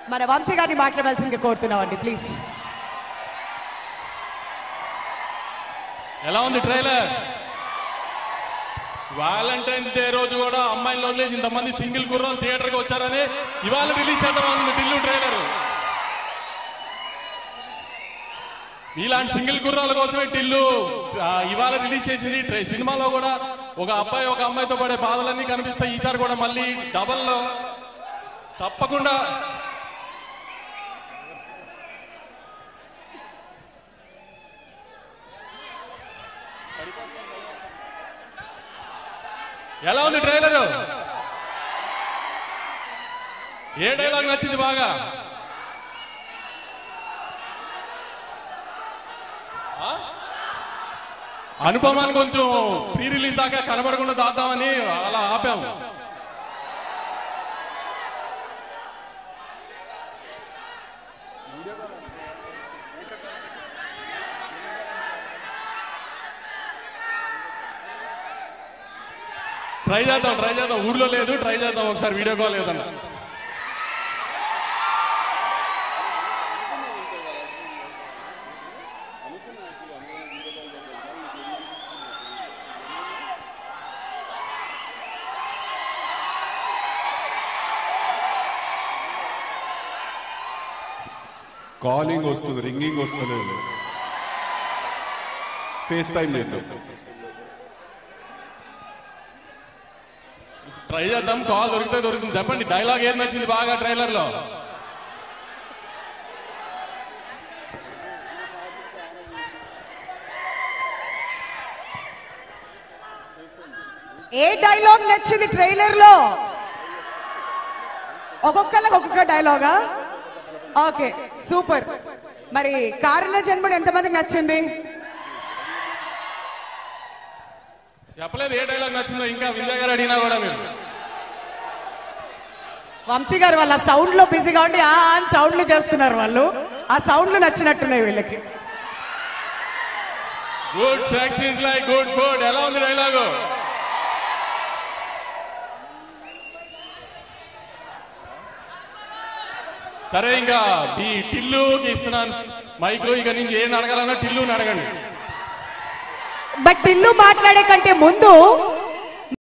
మన వంశీ గారిని మాట్లాడాల్సిందిగా కోరుతున్నామండి ప్లీజ్. ఎలా ఉంది ట్రైలర్? వాలంటైన్స్ డే రోజు కూడా అమ్మాయిలు వదిలేసి ఇంతమంది సింగిల్ గుర్రాలు థియేటర్కి వచ్చారని ఇవాళ రిలీజ్ చేద్దామనుంది టిల్లు ట్రైలర్. ఇలాంటి సింగిల్ గుర్రాల కోసమే టిల్లు ఇవాళ రిలీజ్ చేసింది. సినిమాలో కూడా ఒక అబ్బాయి ఒక అమ్మాయితో పడే బాధలన్నీ కనిపిస్తాయి. ఈసారి కూడా మళ్ళీ డబల్లో తప్పకుండా ఎలా ఉంది ట్రైలర్? ఏ డైలాగ్ నచ్చింది బాగా? అనుపమాన్ని కొంచెం ప్రీ రిలీజ్ దాకా కనబడకుండా దాద్దామని అలా ఆపాము. ట్రై చేద్దాం. ఊర్లో లేదు, ట్రై చేద్దాం ఒకసారి వీడియో కాల్ ఏదన్నా. కాలింగ్ వస్తుంది, రింగింగ్ వస్తుంది, ఫేస్ టైం లేదు. ట్రై చేద్దాం, కాల్ దొరుకుతుంది. చెప్పండి డైలాగ్ ఏది నచ్చింది బాగా ట్రైలర్ లో? ఏ డైలాగ్ నచ్చింది ట్రైలర్ లో? ఒక్కొక్కరికి ఒక్కొక్క డైలాగా? Okay super. మరి కారణ జన్ముడు ఎంతమందికి నచ్చింది? చెప్పలేదు ఏ డైలాగ్ నచ్చిందో. ఇంకా విజయ్ గారు అడిగినా కూడా మీరు వంశీ గారు వాళ్ళ సౌండ్ లో బిజీగా ఉండి సౌండ్లు చేస్తున్నారు వాళ్ళు. ఆ సౌండ్లు నచ్చినట్టున్నాయి వీళ్ళకి. Good sex is like good food. ఎలా ఉంది డైలాగు? సరే ఇంకా ఈ టిల్లుకి ఇస్తున్నాను మైక్. ఇక నేను ఏం అడగాలన్నా టిల్లుని అడగండి. బట్ టిల్లు మాట్లాడే కంటే ముందు